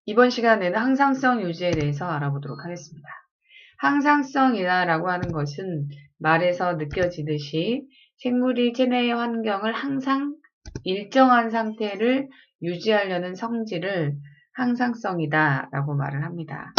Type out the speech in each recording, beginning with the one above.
이번 시간에는 항상성 유지에 대해서 알아보도록 하겠습니다. 항상성이라고 하는 것은 말에서 느껴지듯이 생물이 체내의 환경을 항상 일정한 상태를 유지하려는 성질을 항상성이다 라고 말을 합니다.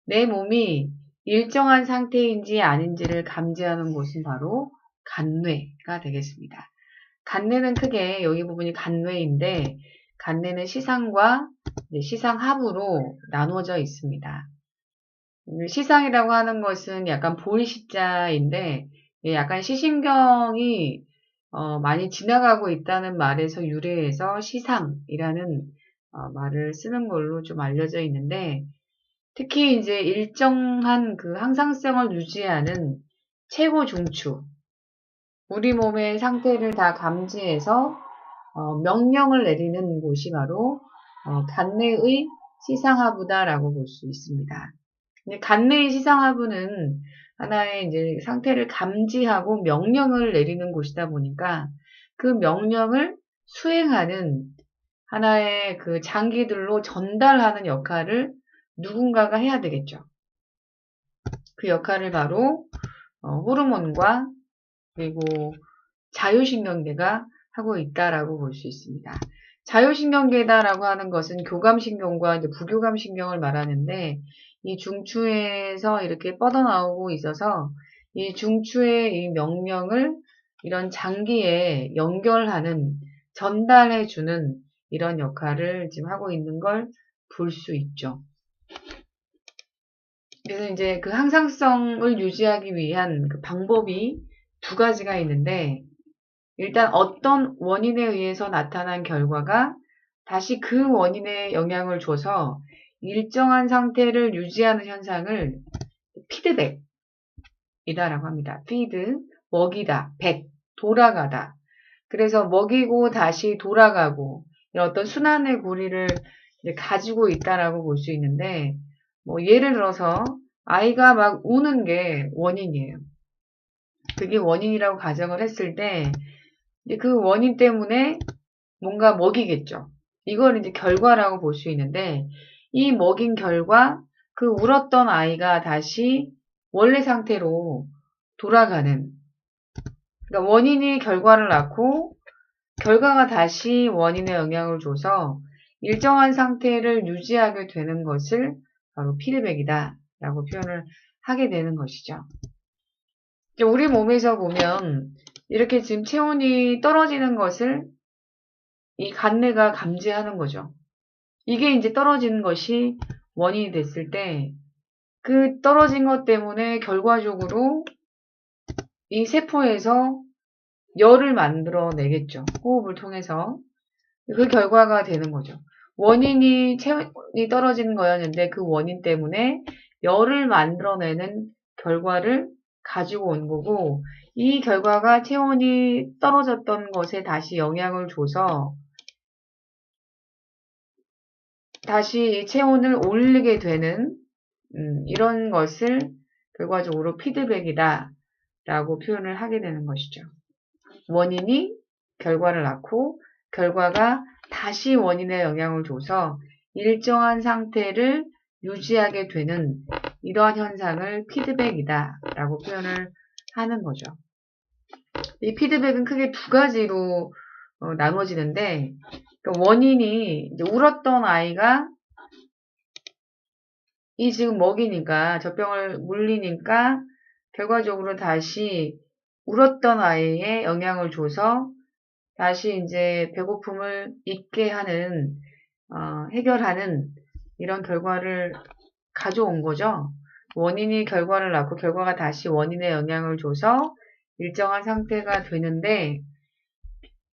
내 몸이 일정한 상태인지 아닌지를 감지하는 곳은 바로 간뇌가 되겠습니다. 간뇌는 크게 여기 부분이 간뇌인데 간뇌는 시상과 시상하부로 나누어져 있습니다. 시상이라고 하는 것은 약간 보이시자인데 약간 시신경이 많이 지나가고 있다는 말에서 유래해서 시상이라는 말을 쓰는 걸로 좀 알려져 있는데 특히 이제 일정한 그 항상성을 유지하는 최고 중추, 우리 몸의 상태를 다 감지해서 명령을 내리는 곳이 바로 간뇌의 시상하부다라고 볼 수 있습니다. 간뇌의 시상하부는 하나의 이제 상태를 감지하고 명령을 내리는 곳이다 보니까 그 명령을 수행하는 하나의 그 장기들로 전달하는 역할을 누군가가 해야 되겠죠. 그 역할을 바로 호르몬과 그리고 자율신경계가 하고 있다라고 볼 수 있습니다. 자율신경계다라고 하는 것은 교감신경과 이제 부교감신경을 말하는데 이 중추에서 이렇게 뻗어나오고 있어서 이 중추의 이 명령을 이런 장기에 연결하는, 전달해주는 이런 역할을 지금 하고 있는 걸 볼 수 있죠. 그래서 이제 그 항상성을 유지하기 위한 그 방법이 두 가지가 있는데 일단 어떤 원인에 의해서 나타난 결과가 다시 그 원인에 영향을 줘서 일정한 상태를 유지하는 현상을 피드백이다라고 합니다. 피드, 먹이다, 백, 돌아가다. 그래서 먹이고 다시 돌아가고 이런 어떤 순환의 고리를 이제 가지고 있다라고 볼 수 있는데 예를 들어서 아이가 막 우는 게 원인이에요. 그게 원인이라고 가정을 했을 때 그 원인 때문에 뭔가 먹이겠죠. 이걸 이제 결과라고 볼 수 있는데 이 먹인 결과 그 울었던 아이가 다시 원래 상태로 돌아가는, 그러니까 원인이 결과를 낳고 결과가 다시 원인에 영향을 줘서 일정한 상태를 유지하게 되는 것을 바로 피드백이다 라고 표현을 하게 되는 것이죠. 우리 몸에서 보면 이렇게 지금 체온이 떨어지는 것을 이 간뇌가 감지하는 거죠. 이게 이제 떨어지는 것이 원인이 됐을 때 그 떨어진 것 때문에 결과적으로 이 세포에서 열을 만들어내겠죠. 호흡을 통해서. 그 결과가 되는 거죠. 원인이 체온이 떨어지는 거였는데 그 원인 때문에 열을 만들어내는 결과를 가지고 온 거고 이 결과가 체온이 떨어졌던 것에 다시 영향을 줘서 다시 체온을 올리게 되는 이런 것을 결과적으로 피드백이다 라고 표현을 하게 되는 것이죠. 원인이 결과를 낳고 결과가 다시 원인에 영향을 줘서 일정한 상태를 유지하게 되는 이러한 현상을 피드백이다 라고 표현을 하는 거죠. 이 피드백은 크게 두 가지로 나눠지는데 원인이 이제 울었던 아이가 이 지금 먹이니까 젖병을 물리니까 결과적으로 다시 울었던 아이에 영향을 줘서 다시 이제 배고픔을 잊게 하는 해결하는 이런 결과를 가져온 거죠. 원인이 결과를 낳고 결과가 다시 원인에 영향을 줘서 일정한 상태가 되는데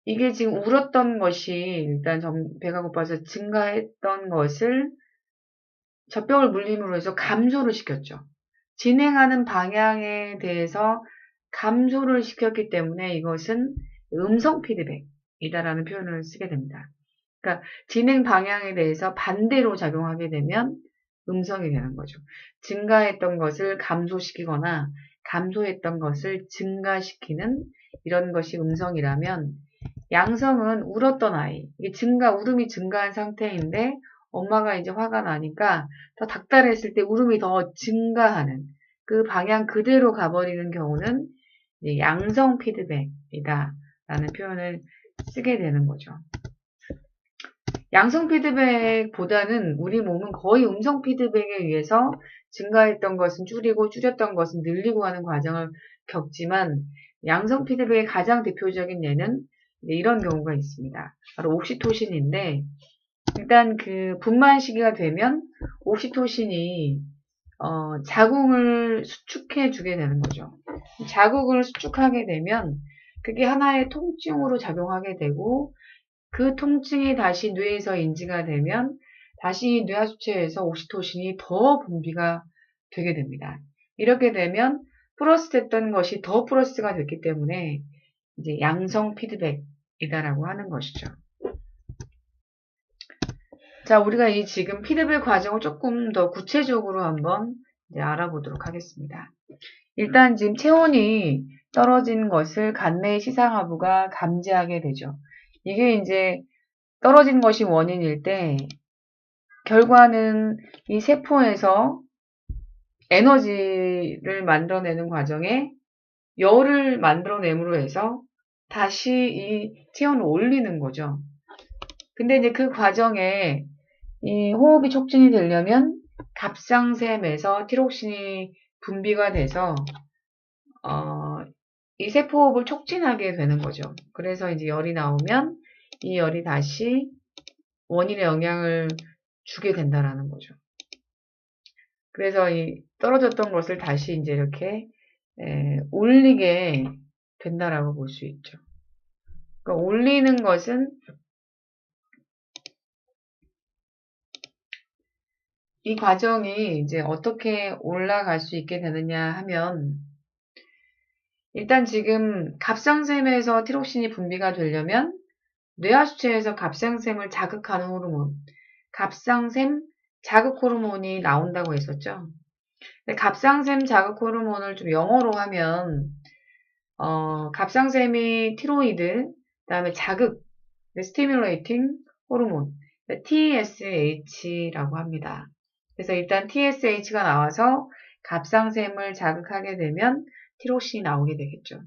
이게 지금 울었던 것이 일단 배가 고파서 증가했던 것을 젖병을 물림으로 해서 감소를 시켰죠. 진행하는 방향에 대해서 감소를 시켰기 때문에 이것은 음성 피드백이다라는 표현을 쓰게 됩니다. 그러니까 진행 방향에 대해서 반대로 작용하게 되면 음성이 되는 거죠. 증가했던 것을 감소시키거나 감소했던 것을 증가시키는 이런 것이 음성이라면 양성은 울었던 아이, 이게 울음이 증가한 상태인데 엄마가 이제 화가 나니까 더 닥달했을 때 울음이 더 증가하는 그 방향 그대로 가버리는 경우는 이제 양성 피드백이다 라는 표현을 쓰게 되는 거죠. 양성 피드백보다는 우리 몸은 거의 음성 피드백에 의해서 증가했던 것은 줄이고 줄였던 것은 늘리고 하는 과정을 겪지만 양성 피드백의 가장 대표적인 예는 이런 경우가 있습니다. 바로 옥시토신인데 일단 그 분만 시기가 되면 옥시토신이 자궁을 수축해 주게 되는 거죠. 자궁을 수축하게 되면 그게 하나의 통증으로 작용하게 되고 그 통증이 다시 뇌에서 인지가 되면 다시 뇌하수체에서 옥시토신이 더 분비가 되게 됩니다. 이렇게 되면 플러스 됐던 것이 더 플러스가 됐기 때문에 이제 양성 피드백이다라고 하는 것이죠. 자, 우리가 이 지금 피드백 과정을 조금 더 구체적으로 한번 이제 알아보도록 하겠습니다. 일단 지금 체온이 떨어진 것을 간내 시상하부가 감지하게 되죠. 이게 이제 떨어진 것이 원인일 때 결과는 이 세포에서 에너지를 만들어내는 과정에 열을 만들어냄으로 해서 다시 이 체온을 올리는 거죠. 근데 이제 그 과정에 이 호흡이 촉진이 되려면 갑상샘에서 티록신이 분비가 돼서 이 세포호흡을 촉진하게 되는 거죠. 그래서 이제 열이 나오면 이 열이 다시 원인에 영향을 주게 된다라는 거죠. 그래서 이 떨어졌던 것을 다시 이제 이렇게 올리게 된다라고 볼 수 있죠. 그러니까 올리는 것은 이 과정이 이제 어떻게 올라갈 수 있게 되느냐 하면 일단 지금 갑상샘에서 티록신이 분비가 되려면 뇌하수체에서 갑상샘을 자극하는 호르몬, 갑상샘 자극 호르몬이 나온다고 했었죠. 근데 갑상샘 자극 호르몬을 좀 영어로 하면 갑상샘이 티로이드, 그다음에 자극, 스티뮬레이팅 호르몬, TSH라고 합니다. 그래서 일단 TSH가 나와서 갑상샘을 자극하게 되면 티록신이 나오게 되겠죠.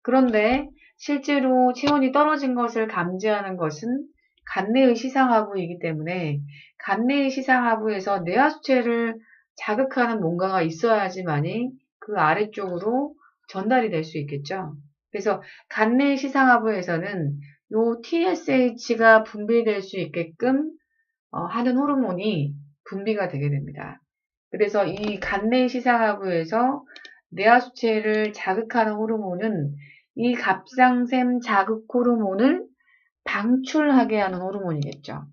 그런데 실제로 체온이 떨어진 것을 감지하는 것은 간내의 시상하부이기 때문에 간내의 시상하부에서 뇌하수체를 자극하는 뭔가가 있어야지만이 그 아래쪽으로 전달이 될 수 있겠죠. 그래서 간내의 시상하부에서는 요 TSH가 분비될 수 있게끔 하는 호르몬이 분비가 되게 됩니다. 그래서 이 간내 시상하부에서 뇌하수체를 자극하는 호르몬은 이 갑상샘 자극 호르몬을 방출하게 하는 호르몬이겠죠.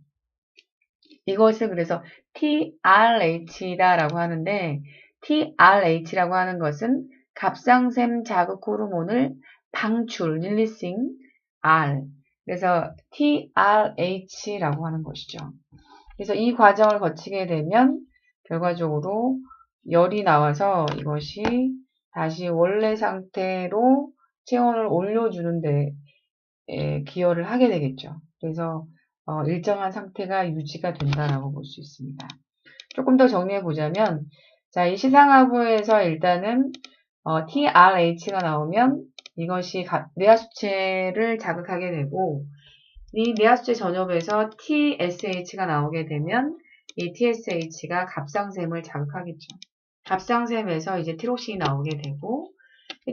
이것을 그래서 TRH라고 하는데 TRH라고 하는 것은 갑상샘 자극 호르몬을 방출, 릴리싱 R. 그래서 TRH라고 하는 것이죠. 그래서 이 과정을 거치게 되면 결과적으로 열이 나와서 이것이 다시 원래 상태로 체온을 올려주는 데 기여를 하게 되겠죠. 그래서 일정한 상태가 유지가 된다라고 볼 수 있습니다. 조금 더 정리해 보자면 자, 이 시상하부에서 일단은 TRH가 나오면 이것이 뇌하수체를 자극하게 되고 이 뇌하수체 전엽에서 TSH가 나오게 되면 이 TSH가 갑상샘을 자극하겠죠. 갑상샘에서 이제 티록신이 나오게 되고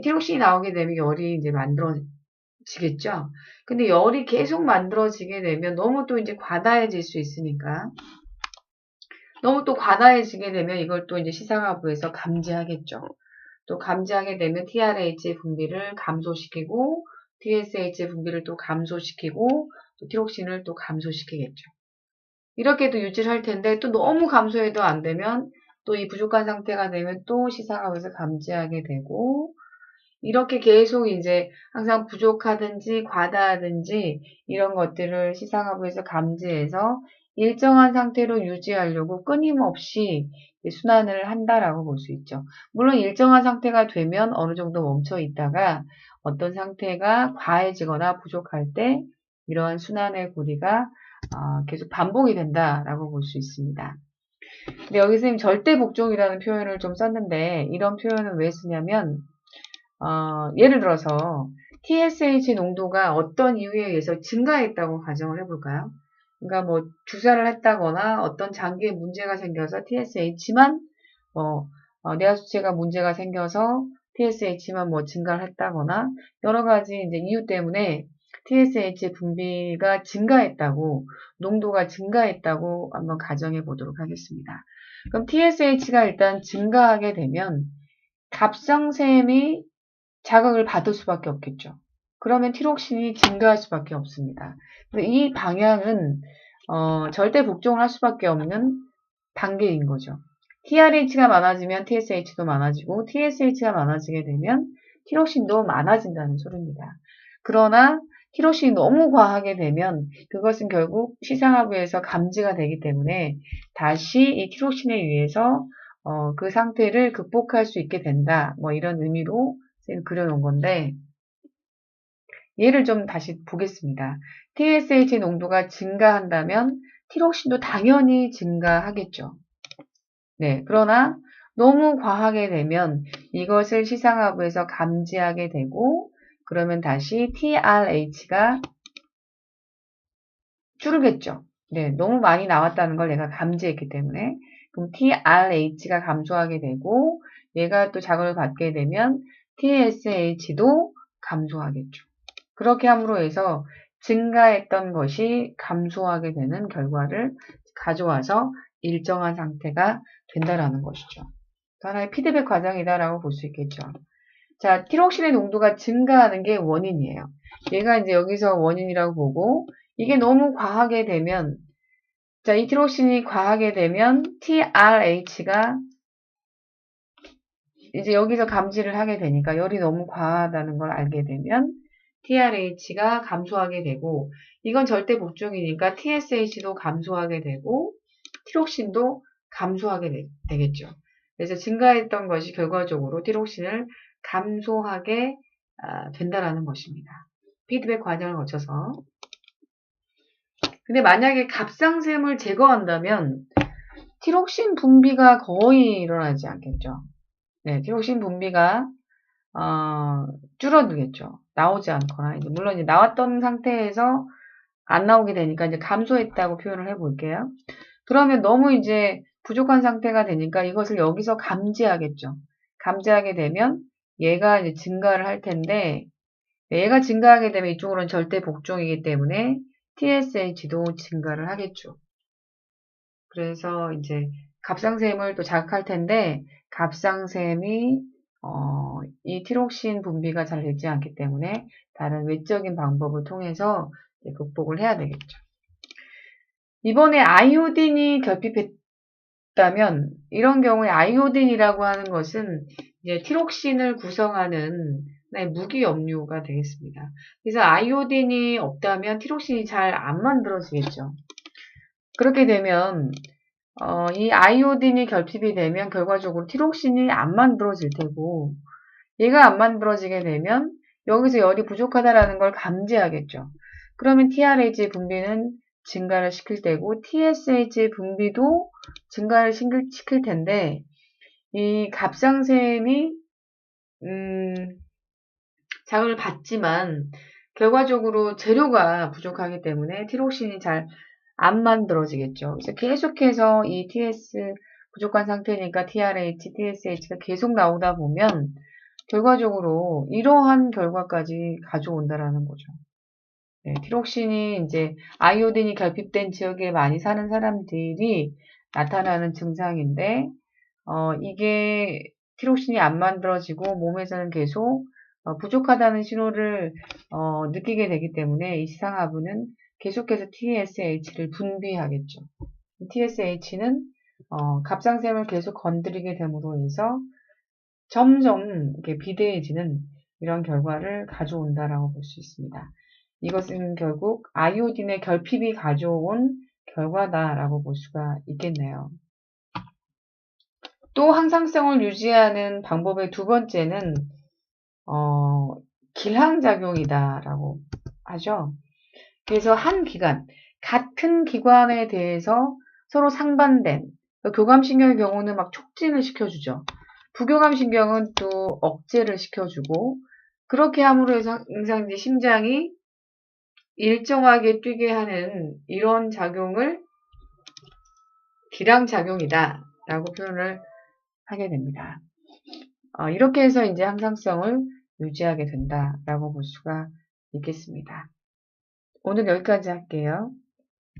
티록신이 나오게 되면 열이 이제 만들어지겠죠. 근데 열이 계속 만들어지게 되면 너무 또 이제 과다해질 수 있으니까 너무 또 과다해지게 되면 이걸 또 이제 시상하부에서 감지하겠죠. 또 감지하게 되면 TRH 분비를 감소시키고 TSH 분비를 또 감소시키고 또 티록신을 또 감소시키겠죠. 이렇게도 유지를 할 텐데 또 너무 감소해도 안 되면 또 이 부족한 상태가 되면 또 시상하부에서 감지하게 되고 이렇게 계속 이제 항상 부족하든지 과다하든지 이런 것들을 시상하부에서 감지해서 일정한 상태로 유지하려고 끊임없이 순환을 한다라고 볼 수 있죠. 물론 일정한 상태가 되면 어느 정도 멈춰 있다가 어떤 상태가 과해지거나 부족할 때 이러한 순환의 고리가 계속 반복이 된다라고 볼 수 있습니다. 근데 여기 선생님 절대 복종이라는 표현을 좀 썼는데 이런 표현은 왜 쓰냐면 예를 들어서 TSH 농도가 어떤 이유에 의해서 증가했다고 가정을 해볼까요? 그러니까 뭐 주사를 했다거나 어떤 장기에 문제가 생겨서 TSH만 뇌하 수치가 문제가 생겨서 TSH만 뭐 증가를 했다거나 여러 가지 이제 이유 때문에 TSH 분비가 증가했다고 농도가 증가했다고 한번 가정해 보도록 하겠습니다. 그럼 TSH가 일단 증가하게 되면 갑상샘이 자극을 받을 수밖에 없겠죠. 그러면 티록신이 증가할 수밖에 없습니다. 이 방향은 절대 복종을 할 수밖에 없는 단계인 거죠. TRH가 많아지면 TSH도 많아지고 TSH가 많아지게 되면 티록신도 많아진다는 소리입니다. 그러나 티록신이 너무 과하게 되면 그것은 결국 시상하부에서 감지가 되기 때문에 다시 이 티록신에 의해서 그 상태를 극복할 수 있게 된다. 뭐 이런 의미로 그려놓은 건데 얘를 좀 다시 보겠습니다. TSH 농도가 증가한다면 티록신도 당연히 증가하겠죠. 네, 그러나 너무 과하게 되면 이것을 시상하부에서 감지하게 되고 그러면 다시 TRH가 줄겠죠. 네, 너무 많이 나왔다는 걸 내가 감지했기 때문에 그럼 TRH가 감소하게 되고 얘가 또 자극을 받게 되면 TSH도 감소하겠죠. 그렇게 함으로 해서 증가했던 것이 감소하게 되는 결과를 가져와서 일정한 상태가 된다라는 것이죠. 하나의 피드백 과정이다라고 볼 수 있겠죠. 자, 티록신의 농도가 증가하는 게 원인이에요. 얘가 이제 여기서 원인이라고 보고 이게 너무 과하게 되면 자, 이 티록신이 과하게 되면 TRH가 이제 여기서 감지를 하게 되니까 열이 너무 과하다는 걸 알게 되면 TRH가 감소하게 되고 이건 절대 복종이니까 TSH도 감소하게 되고 티록신도 감소하게 되겠죠. 그래서 증가했던 것이 결과적으로 티록신을 감소하게 된다라는 것입니다. 피드백 과정을 거쳐서. 근데 만약에 갑상샘을 제거한다면 티록신 분비가 거의 일어나지 않겠죠. 네, 티록신 분비가 줄어들겠죠. 나오지 않거나 물론 이제 나왔던 상태에서 안 나오게 되니까 이제 감소했다고 표현을 해볼게요. 그러면 너무 이제 부족한 상태가 되니까 이것을 여기서 감지하겠죠. 감지하게 되면 얘가 이제 증가를 할 텐데 얘가 증가하게 되면 이쪽으로는 절대 복종이기 때문에 TSH도 증가를 하겠죠. 그래서 이제 갑상샘을 또 자극할 텐데 갑상샘이 이 티록신 분비가 잘 되지 않기 때문에 다른 외적인 방법을 통해서 극복을 해야 되겠죠. 이번에 아이오딘이 결핍했다면 이런 경우에 아이오딘이라고 하는 것은 이제 티록신을 구성하는 무기 염료가 되겠습니다. 그래서 아이오딘이 없다면 티록신이 잘 안 만들어지겠죠. 그렇게 되면 이 아이오딘이 결핍이 되면 결과적으로 티록신이 안 만들어질 테고 얘가 안 만들어지게 되면 여기서 열이 부족하다라는 걸 감지하겠죠. 그러면 TRH 분비는 증가를 시킬 테고 TSH 분비도 증가를 시킬 텐데 이 갑상샘이 자극을 받지만 결과적으로 재료가 부족하기 때문에 티록신이 잘 안 만들어지겠죠. 그래서 계속해서 이 TS 부족한 상태니까 TRH, TSH가 계속 나오다 보면 결과적으로 이러한 결과까지 가져온다라는 거죠. 네, 티록신이 이제 아이오딘이 결핍된 지역에 많이 사는 사람들이 나타나는 증상인데 이게 티록신이 안 만들어지고 몸에서는 계속 부족하다는 신호를 느끼게 되기 때문에 이 시상하부는 계속해서 TSH를 분비하겠죠. TSH는 갑상샘을 계속 건드리게 됨으로 해서 점점 이렇게 비대해지는 이런 결과를 가져온다라고 볼 수 있습니다. 이것은 결국 아이오딘의 결핍이 가져온 결과다라고 볼 수가 있겠네요. 또 항상성을 유지하는 방법의 두 번째는 길항작용이다라고 하죠. 그래서 한 기간, 같은 기관에 대해서 서로 상반된, 교감신경의 경우는 막 촉진을 시켜주죠. 부교감신경은 또 억제를 시켜주고, 그렇게 함으로 해서 항상 이제 심장이 일정하게 뛰게 하는 이런 작용을 기량작용이다 라고 표현을 하게 됩니다. 이렇게 해서 이제 항상성을 유지하게 된다라고 볼 수가 있겠습니다. 오늘 여기까지 할게요.